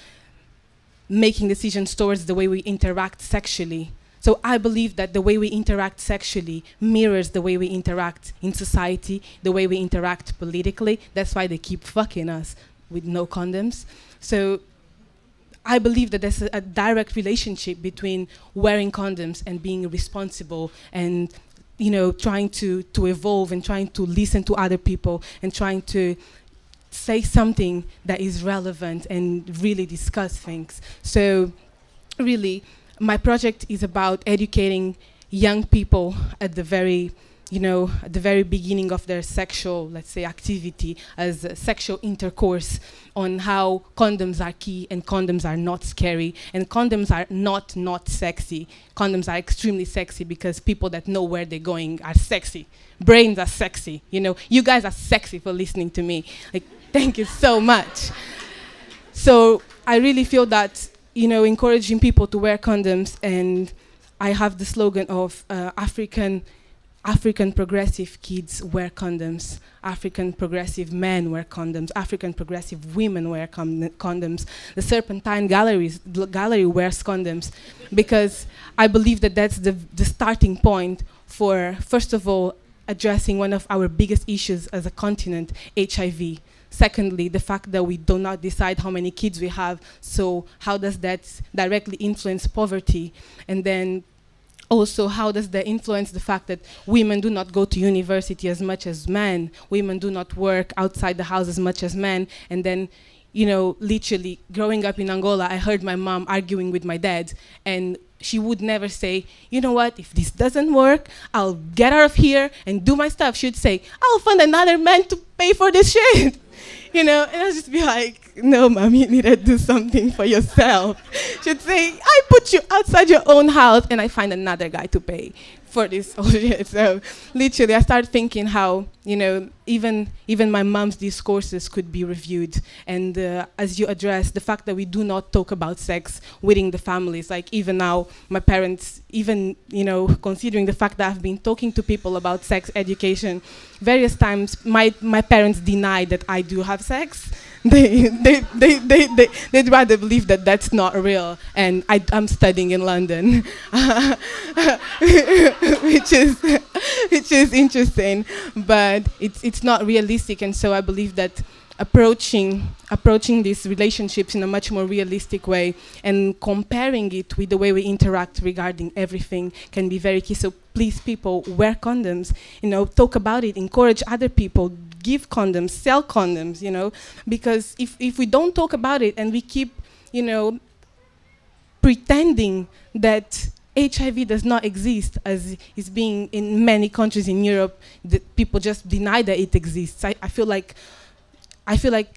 making decisions towards the way we interact sexually. So I believe that the way we interact sexually mirrors the way we interact in society, the way we interact politically. That's why they keep fucking us with no condoms. So I believe that there's a direct relationship between wearing condoms and being responsible, and trying to evolve, and trying to listen to other people, and trying to say something that is relevant and really discuss things. So really, my project is about educating young people at the very beginning of their sexual, let's say, activity, as sexual intercourse, on how condoms are key and condoms are not scary, and condoms are not sexy. Condoms are extremely sexy, because people that know where they're going are sexy. Brains are sexy. You guys are sexy for listening to me. Like, thank you so much. So I really feel that, encouraging people to wear condoms, and I have the slogan of African progressive kids wear condoms, African progressive men wear condoms, African progressive women wear condoms. The Serpentine Gallery wears condoms, because I believe that that's the starting point for, first of all, addressing one of our biggest issues as a continent, HIV. Secondly, the fact that we do not decide how many kids we have, so how does that directly influence poverty? And then also, how does that influence the fact that women do not go to university as much as men? Women do not work outside the house as much as men. And then, literally, growing up in Angola, I heard my mom arguing with my dad, and she would never say, you know what, if this doesn't work, I'll get out of here and do my stuff. She'd say, I'll find another man to pay for this shit. And I'll just be like, no, mom, you need to do something for yourself. She'd say, I put you outside your own house and I find another guy to pay for this audience. So literally, I started thinking how, you know, even my mom's discourses could be reviewed. And as you address the fact that we do not talk about sex within the families, like even now, my parents, even, you know, considering the fact that I've been talking to people about sex education various times, my parents deny that I do have sex. They'd rather believe that that's not real, and I'm studying in London, which is interesting, but it's not realistic. And so I believe that approaching these relationships in a much more realistic way and comparing it with the way we interact regarding everything can be very key. So please, people, wear condoms, you know, talk about it, encourage other people, give condoms, sell condoms, you know, because if we don't talk about it and we keep, you know, pretending that HIV does not exist, as is being in many countries in Europe, that people just deny that it exists. I feel like,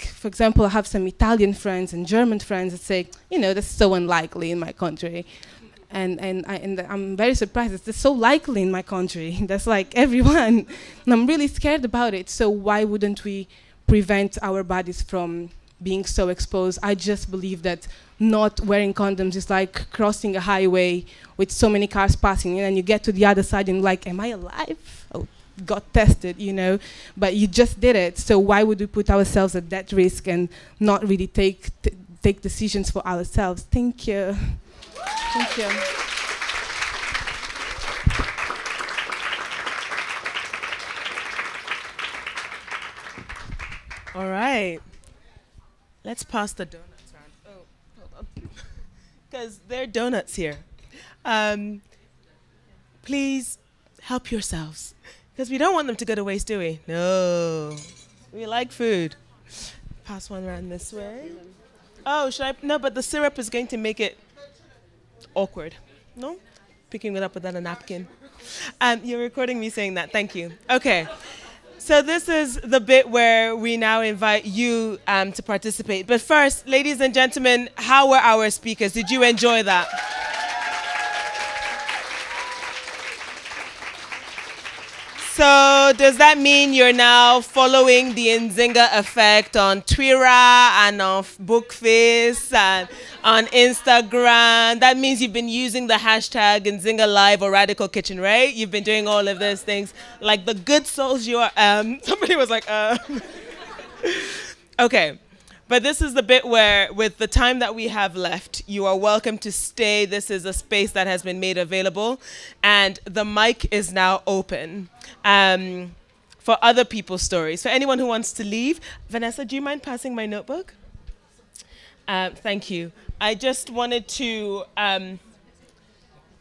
for example, I have some Italian friends and German friends that say, you know, that's so unlikely in my country. And I'm very surprised. It's so likely in my country. That's like everyone. And I'm really scared about it. So why wouldn't we prevent our bodies from being so exposed? I just believe that not wearing condoms is like crossing a highway with so many cars passing, and you get to the other side and like, am I alive? Oh, got tested, you know, but you just did it. So why would we put ourselves at that risk and not really take decisions for ourselves? Thank you. Thank you. All right. Let's pass the donuts around. Oh, hold on. Because there are donuts here. Please help yourselves. Because we don't want them to go to waste, do we? No. We like food. Pass one around this way. Oh, should I? No, but the syrup is going to make it awkward. No? Picking it up without a napkin. You're recording me saying that. Thank you. Okay. So this is the bit where we now invite you to participate. But first, ladies and gentlemen, how were our speakers? Did you enjoy that? So does that mean you're now following the Nzinga Effect on Twitter and on Bookface and on Instagram? That means you've been using the hashtag Nzinga Live or Radical Kitchen, right? You've been doing all of those things like the good souls you are. Somebody was like, Okay. But this is the bit where, with the time that we have left, you are welcome to stay. This is a space that has been made available, and the mic is now open for other people's stories. For anyone who wants to leave, Vanessa, do you mind passing my notebook? Thank you. I just wanted to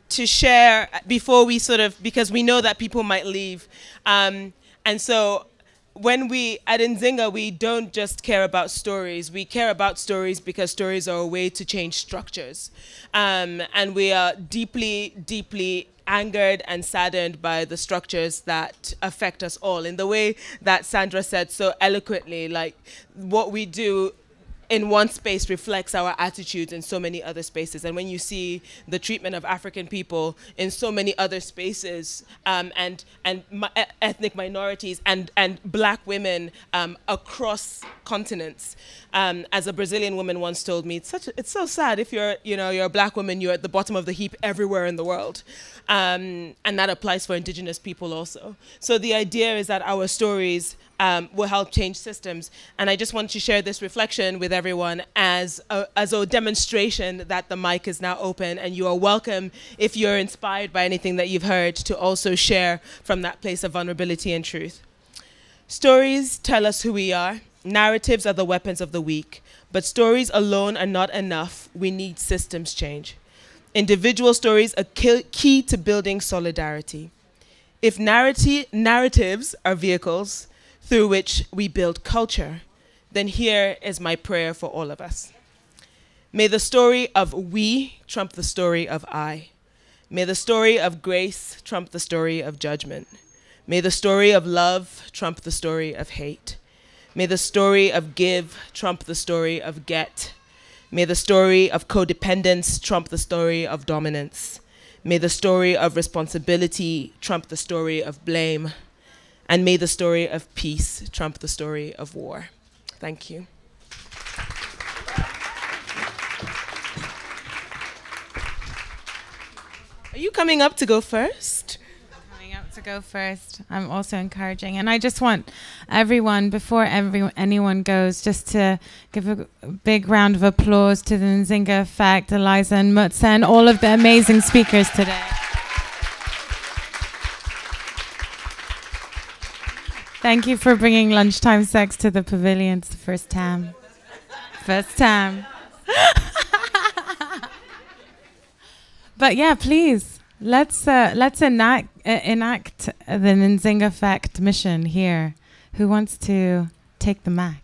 share before we because we know that people might leave, and so. When we, at Nzinga, we don't just care about stories. We care about stories because stories are a way to change structures. And we are deeply, deeply angered and saddened by the structures that affect us all. In the way that Sandra said so eloquently, like what we do in one space reflects our attitudes in so many other spaces. And when you see the treatment of African people in so many other spaces, and ethnic minorities and black women across continents, as a Brazilian woman once told me, it's so sad if you're a black woman, you're at the bottom of the heap everywhere in the world. And that applies for indigenous people also. So the idea is that our stories will help change systems. And I just want to share this reflection with everyone as a demonstration that the mic is now open, and you are welcome, if you're inspired by anything that you've heard, to also share from that place of vulnerability and truth. Stories tell us who we are. Narratives are the weapons of the weak. But stories alone are not enough. We need systems change. Individual stories are key to building solidarity. If narratives are vehicles through which we build culture, then here is my prayer for all of us. May the story of we trump the story of I. May the story of grace trump the story of judgment. May the story of love trump the story of hate. May the story of give trump the story of get. May the story of codependence trump the story of dominance. May the story of responsibility trump the story of blame. And may the story of peace trump the story of war. Thank you. Are you coming up to go first? Coming up to go first. I'm also encouraging. And I just want everyone, before anyone goes, just to give a big round of applause to the Nzinga Effect, Eliza and Mutsa, and all of the amazing speakers today. Thank you for bringing Lunchtime Sex to the pavilion. It's the first time. First time. But yeah, please, let's enact the Nzinga Effect mission here. Who wants to take the mic?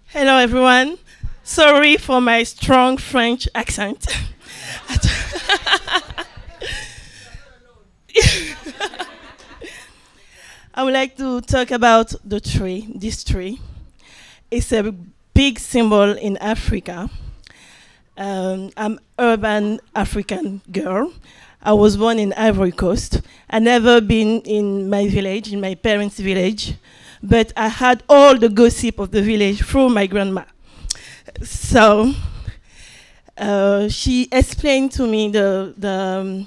Hello, everyone. Sorry for my strong French accent. I would like to talk about the tree, this tree. It's a big symbol in Africa. I'm an urban African girl. I was born in Ivory Coast. I never been in my village, in my parents' village, but I had all the gossip of the village through my grandma. So she explained to me the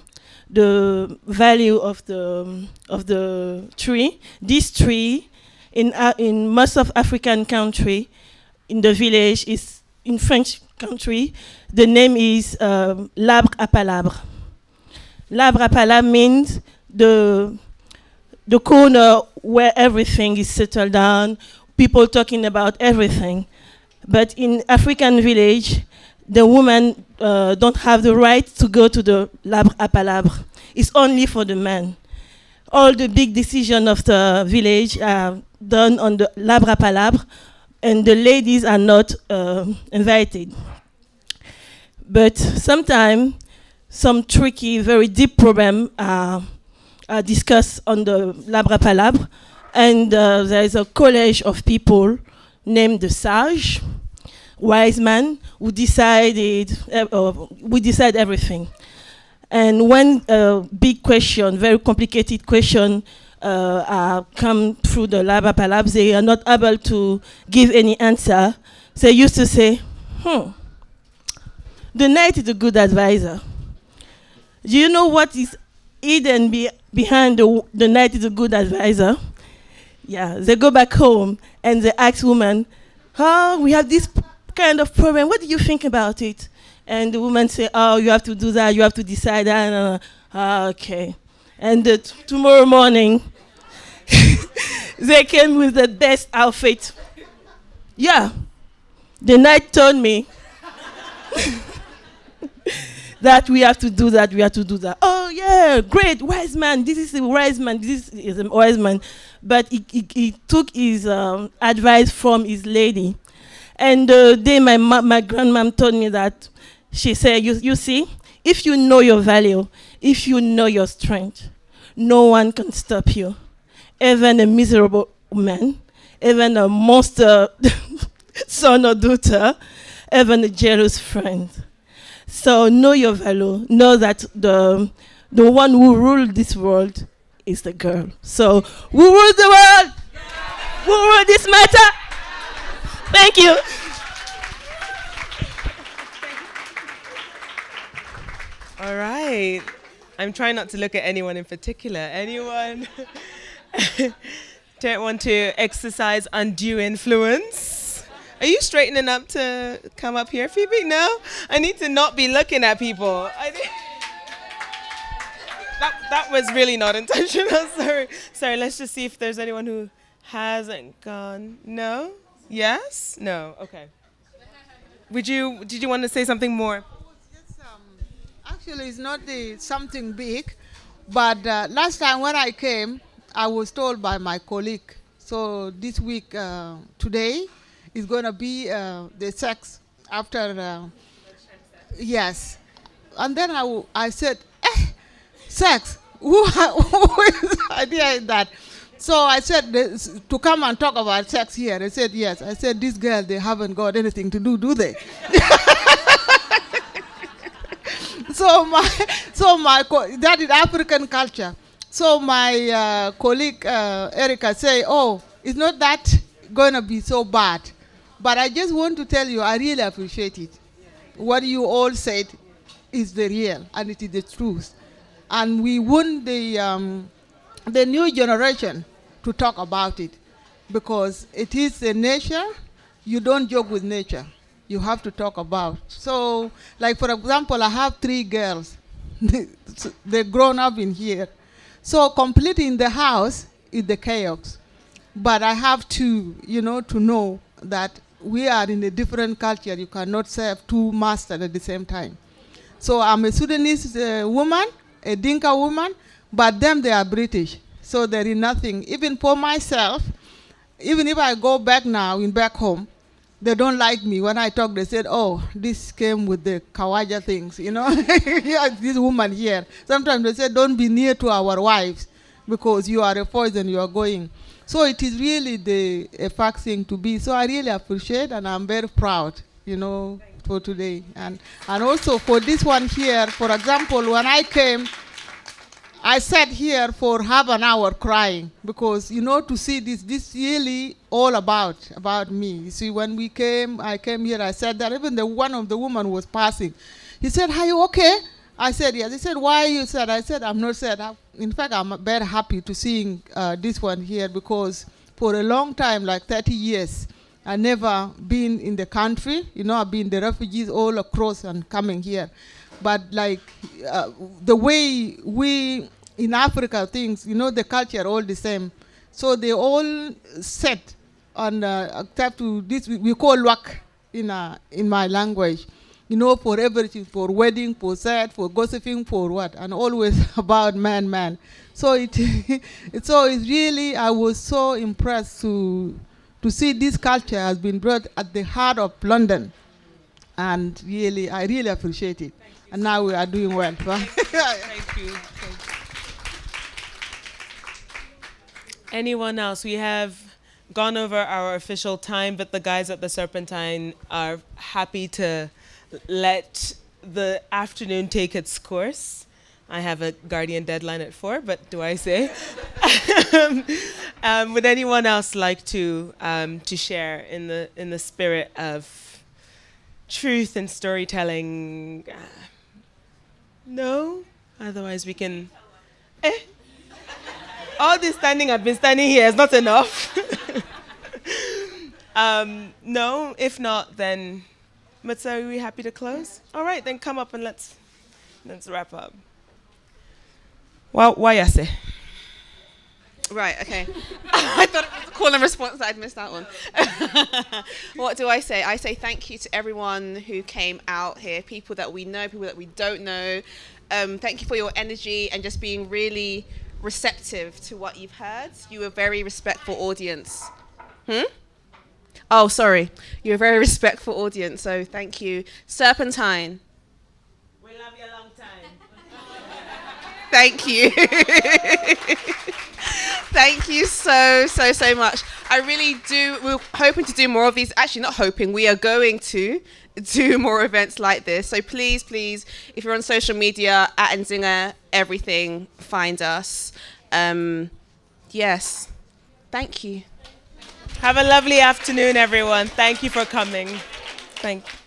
value of the tree. This tree, in most of African country, in the village, is in French country, the name is l'arbre à palabre. L'arbre à palabre means the corner where everything is settled down, people talking about everything. But in African village, the woman don't have the right to go to the l'arbre à palabre. It's only for the men. All the big decisions of the village are done on the l'arbre à palabre, and the ladies are not invited. But sometimes some tricky, very deep problems are discussed on the l'arbre à palabre, and there is a college of people named the sage, wise man, who decided we decide everything. And when a big question, very complicated question, come through the l'arbre à palabre, they are not able to give any answer. They used to say, the knight is a good advisor. Do you know what is hidden behind the knight is a good advisor? Yeah, they go back home and they ask woman, oh, we have this kind of problem. What do you think about it? And the woman say, oh, you have to do that. You have to decide that. Okay. And tomorrow morning, they came with the best outfit. Yeah. The knight told me that we have to do that, we have to do that. Oh, yeah, great, wise man. This is a wise man. This is a wise man. But he took his advice from his lady. And the day my grandmom told me that, she said, you see, if you know your value, if you know your strength, no one can stop you. Even a miserable man, even a monster son or daughter, even a jealous friend. So know your value. Know that the one who rules this world is the girl. So who rules the world? Yeah. Who rules this matter? Thank you. All right. I'm trying not to look at anyone in particular. Anyone? Don't want to exercise undue influence. Are you straightening up to come up here, Phoebe? No? I need to not be looking at people. That was really not intentional. Sorry, let's just see if there's anyone who hasn't gone. No? Yes? No? Okay. Did you want to say something more? Actually, it's not something big, but last time when I came, I was told by my colleague. So this week, today, is going to be the sex after, yes. And then I said, sex? Who is idea is that? So I said, to come and talk about sex here. I said, yes. I said, these girls, they haven't got anything to do they? That is African culture. So my colleague Erica say, oh, it's not that going to be so bad. But I just want to tell you, I really appreciate it. What you all said is the real, and it is the truth. And we want the new generation to talk about it, because it is a nature. You don't joke with nature. You have to talk about. So, like for example, I have 3 girls. They're grown up in here. So completing the house is the chaos. But I have to, to know that we are in a different culture. You cannot serve 2 masters at the same time. So I'm a Sudanese woman, a Dinka woman, but them, they are British. So there is nothing. Even for myself, even if I go back now, back home, they don't like me. When I talk, they said, oh, this came with the Kawaja things, Yeah, this woman here. Sometimes they say, don't be near to our wives because you are a poison, you are going. So it is really a fact thing to be. So I really appreciate, and I'm very proud, for today. And also for this one here, for example, when I came, I sat here for half an hour crying because, to see this really all about me. You see, when I came here, I said that even one of the women was passing. He said, are you okay? I said, yes. He said, why are you sad? I said, I'm not sad. In fact, I'm very happy to seeing this one here because for a long time, like 30 years, I never been in the country. I've been the refugees all across and coming here. But like the way we in Africa things, the culture all the same. So they all set on except to this we call wak in my language. For everything, for wedding, for sad, for gossiping, for what, and always about man. So it's really, I was so impressed to see this culture has been brought at the heart of London, and really, I really appreciate it. And now we are doing well. Thank you. Anyone else? We have gone over our official time, but the guys at the Serpentine are happy to let the afternoon take its course. I have a guardian deadline at 4, but do I say? Would anyone else like to share in the spirit of truth and storytelling? No? Otherwise we can... All this standing, I've been standing here is not enough. No? If not, then... Matsa, are we happy to close? All right, then come up and let's wrap up. Why I say? Right, okay. I thought it was a call and response. I'd missed that one. What do I say? I say thank you to everyone who came out here, people that we know, people that we don't know. Thank you for your energy and just being really receptive to what you've heard. You were a very respectful audience. Oh, sorry. You're a very respectful audience, so thank you. Serpentine. We love you a long time. Thank you. Thank you so much. I really do. We're hoping to do more of these. Actually, not hoping. We are going to do more events like this. So please, if you're on social media, at Nzinga, everything, find us. Yes. Thank you. Have a lovely afternoon, everyone. Thank you for coming. Thank you.